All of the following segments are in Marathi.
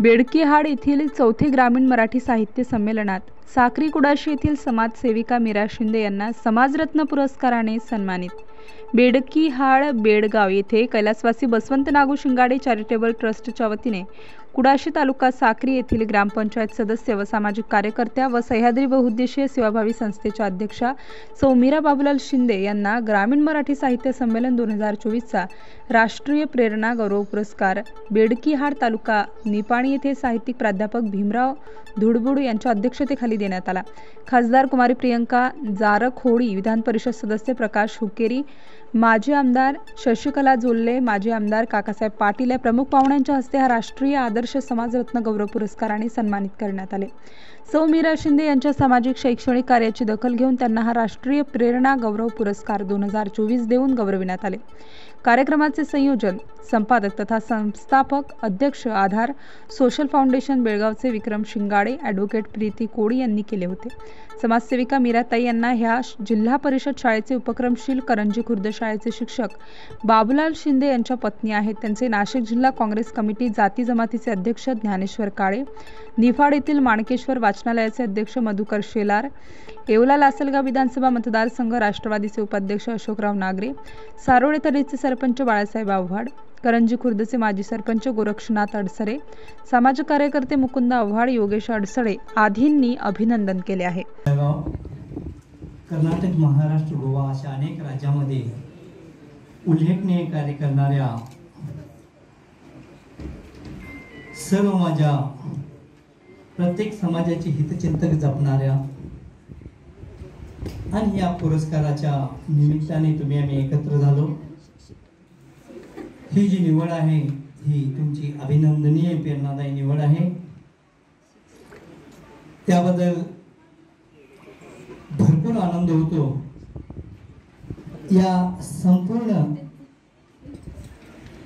बेडकीहाड येथील चौथे ग्रामीण मराठी साहित्य संमेलनात साक्री कुडाशी येथील समाजसेविका मीरा शिंदे यांना समाजरत्न पुरस्काराने सन्मानित। बेडकीहाड बेडगाव येथे कैलासवासी बसवंत नागू शिंगाडे चॅरिटेबल ट्रस्टच्या वतीने कुडाशी तालुका साक्री येथील ग्रामपंचायत सदस्य व सामाजिक कार्यकर्त्या व सह्याद्री बहुउद्देशीय सेवाभावी संस्थेच्या अध्यक्षा सौ मीरा बाबूलाल शिंदे यांना ग्रामीण मराठी साहित्य संमेलन 2024चा राष्ट्रीय प्रेरणा गौरव पुरस्कार बेडकीहाड तालुका निपाणी येथे साहित्यिक प्राध्यापक भीमराव धुडबुड यांच्या अध्यक्षतेखाली देण्यात आला। खासदार कुमारी प्रियंका जारखोडी, विधान परिषद सदस्य प्रकाश हुकेरी, माजी आमदार शशिकला जोल्ले, माजी आमदार काकासाहेब पाटील या प्रमुख पाहुण्यांच्या हस्ते हा राष्ट्रीय आदर्श समाजरत्न गौरव पुरस्काराने सन्मानित करण्यात आले। सौ मीरा शिंदे यांच्या सामाजिक शैक्षणिक कार्याची दखल घेऊन त्यांना हा राष्ट्रीय प्रेरणा गौरव पुरस्कार 2024 देऊन गौरविण्यात आले। कार्यक्रमाचे संयोजन, संपादक तथा संस्थापक अध्यक्ष आधार सोशल फाउंडेशन बेळगावचे विक्रम शिंगाडे, ॲडव्होकेट प्रीती कोडी यांनी केले होते। समाजसेविका मीराताई यांना ह्या जिल्हा परिषद शाळेचे उपक्रमशील करंजी खुर्द शाळेचे शिक्षक बाबूलाल शिंदे यांच्या पत्नी आहेत। त्यांचे नाशिक जिल्हा काँग्रेस कमिटी जाती जमातीचे अध्यक्ष ज्ञानेश्वर काळे, निफाड येथील माणकेश्वर वाचनालयाचे अध्यक्ष मधुकर शेलार, येवला लासलगाव विधानसभा मतदारसंघ राष्ट्रवादीचे उपाध्यक्ष अशोकराव नागरे, सारोळे तर्हेचे सरपंच बाळासाहेब आव्हाड, करंजी खुर्दचे माजी सरपंच गोरक्षनाथ अडसरे, समाज कार्यकर्ते मुकुंद आव्हाड, योगेश अडसळे आदींनी अभिनंदन केले आहे। कर्नाटक, महाराष्ट्र, गोवा अशा अनेक राज्यांमध्ये उल्लेखनीय कार्य करणाऱ्या सर्व माझ्या प्रत्येक समाजाचे हितचिंतक जपणाऱ्या आणि या पुरस्काराच्या निमित्ताने तुम्ही आम्ही एकत्र झालो। ही जी निवड आहे ही तुमची अभिनंदनीय प्रेरणादायी निवड आहे। त्याबद्दल भरपूर आनंद होतो। या संपूर्ण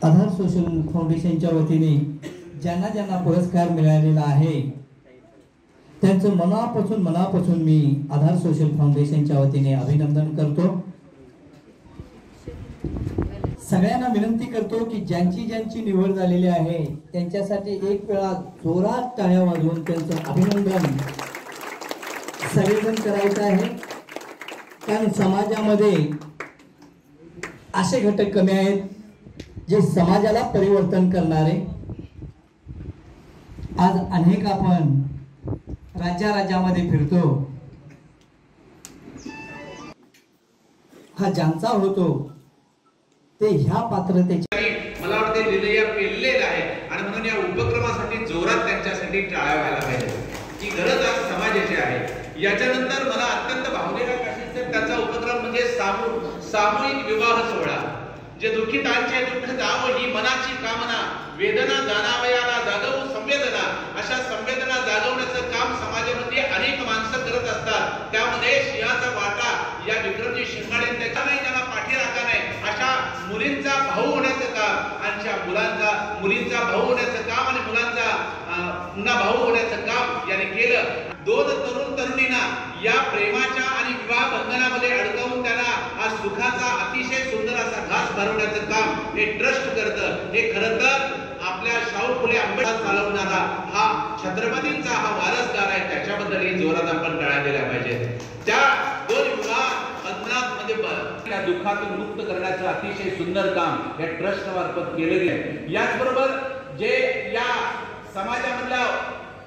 आधार सोशल फाउंडेशनच्या वतीने ज्यांना ज्यांना पुरस्कार मिळालेला आहे त्यांचं मनापासून मी आधार सोशल फाउंडेशनच्या वतीने अभिनंदन करतो। सगळ्यांना विनंती करतो की ज्यांची निवड झालेली आहे त्यांच्यासाठी एक वेळा जोरात टाळ्या वाजवून त्यांचं अभिनंदन सगळेजण करायचं आहे। कारण समाजामध्ये असे घटक कमी आहेत जे समाजाला परिवर्तन करणारे। आज अनेक आपण राज्यामध्ये फिरतो, हा ज्यांचा होतो ते ह्या पात्रतेच्या मला वाटते लिलया पेललेला आहे आणि म्हणून या उपक्रमासाठी जोरात त्यांच्यासाठी टाळ्या व्हायला पाहिजे। ही गरज आज समाजाची आहे। याच्यानंतर मला अत्यंत भावनेला काढण्याचा त्याचा उपक्रम म्हणजे सामूहिक विवाह सोहळा। जे दुःखितांचे दुःख जावं ही मनाची कामना, वेदना जाणावयाला जागवू संवेदना, अशा संवेदना जागवण्याचं काम समाजामध्ये अनेक माणसं करत असतात। त्यामध्ये सिंहाचा वाटा या विक्रमजी शिंगाडे त्यांना पाठी राखा नाही अशा मुलींचा भाऊ होण्याचं काम, आणि मुलींचा भाऊ होण्याचं काम आणि मुलांचा पुन्हा भाऊ होण्याचं काम याने केलं। दोन तरुणींना या प्रेमाच्या आणि विवाह बंधनामध्ये अडकवून त्यांना हा सुखाचा अतिशय सुंदर असा घास भरवण्याचं काम हे ट्रस्ट करतं। हे खरं तर आपल्या शाहू फुले आंबेडकर चालवणारा हा छत्रपतींचा हा वारसदार आहे। त्याच्याबद्दल जोरात आपण टाळ्या दिल्या पाहिजेत। त्या दोन विवाह बंधनामध्ये त्या दुःखातून मुक्त करण्याचं अतिशय सुंदर काम या ट्रस्ट मार्फत केले गेले। याचबरोबर जे या समाजामधल्या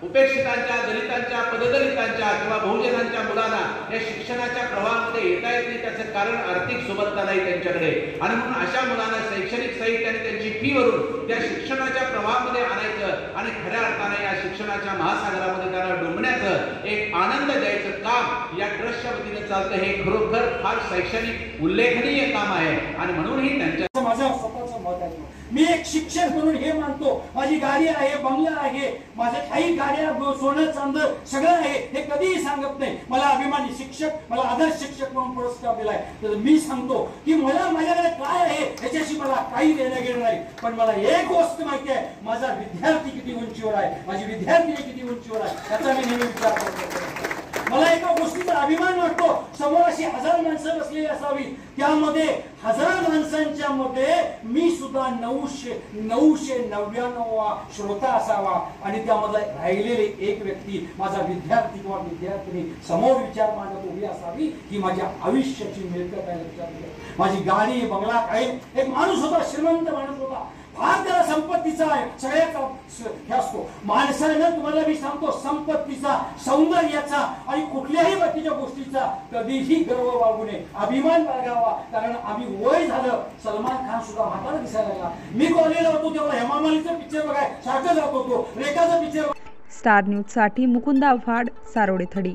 उपेक्षितांच्या, दलितांच्या, पददलितांच्या किंवा बहुजनांच्या मुलांना या शिक्षणाच्या प्रवाहामध्ये येता येत नाही, त्याचं कारण आर्थिक सुबत्ता नाही त्यांच्याकडे, आणि म्हणून अशा मुलांना शैक्षणिक साहित्य आणि त्यांची फी वरून त्या शिक्षणाच्या प्रवाहामध्ये आणायचं आणि खऱ्या अर्थाने या शिक्षणाच्या महासागरामध्ये त्यांना डुंबण्याचं एक आनंद द्यायचं काम या ट्रस्टच्या वतीने चालतं। हे खरोखर फार शैक्षणिक उल्लेखनीय काम आहे आणि म्हणूनही त्यांच्या माझं स्वतःचं मत आहे। मी एक शिक्षक म्हणून हे मानतो, माझी गाडी आहे, बंगला आहे, माझं काही गाड्या, सोनं चांदी सगळं आहे, हे कधीही सांगत नाही। मला अभिमानी शिक्षक, मला आदर्श शिक्षक म्हणून पुरस्कार दिलाय, तर मी सांगतो की मला माझ्याकडे काय आहे याच्याशी मला काही देणं घेणं नाही, पण मला एक गोष्ट माहिती आहे, माझा विद्यार्थी किती उंचीवर आहे, माझी विद्यार्थी किती उंचीवर आहे याचा मी नेहमी विचार करतो। मला एका गोष्टीचा अभिमान वाटतो, समोर अशी 1000 माणसं बसलेली असावी, त्यामध्ये 1000 माणसांच्या मध्ये मी सुद्धा 999वा श्रोता असावा आणि त्यामध्ये राहिलेले एक व्यक्ती माझा विद्यार्थी किंवा विद्यार्थिनी समोर विचार मांडत उभी असावी, ही माझ्या आयुष्याची मिळकत आहे. लक्षात घ्या, माझी गाडी बंगला काही, एक माणूस होता, श्रीमंत माणूस होता, फार त्याला संपत्तीचा सगळ्याचा हे असतो. माणसानं, तुम्हाला मी सांगतो, संपत्तीचा, सौंदर्याचा आणि कुठल्याही बाकीच्या गोष्टीचा कधीही गर्व बाळगू नये, अभिमान बाळगावा. कारण आम्ही वय झालं, सलमान खान सुद्धा म्हातारा दिसायला लागला. मी कॉलेजला होतो तेव्हा हेमा मालिनीचा पिक्चर बघाय सारखं जात होतो, रेखाचा पिक्चर. स्टार न्यूज साठी मुकुंद आव्हाड, सारोडे थडी.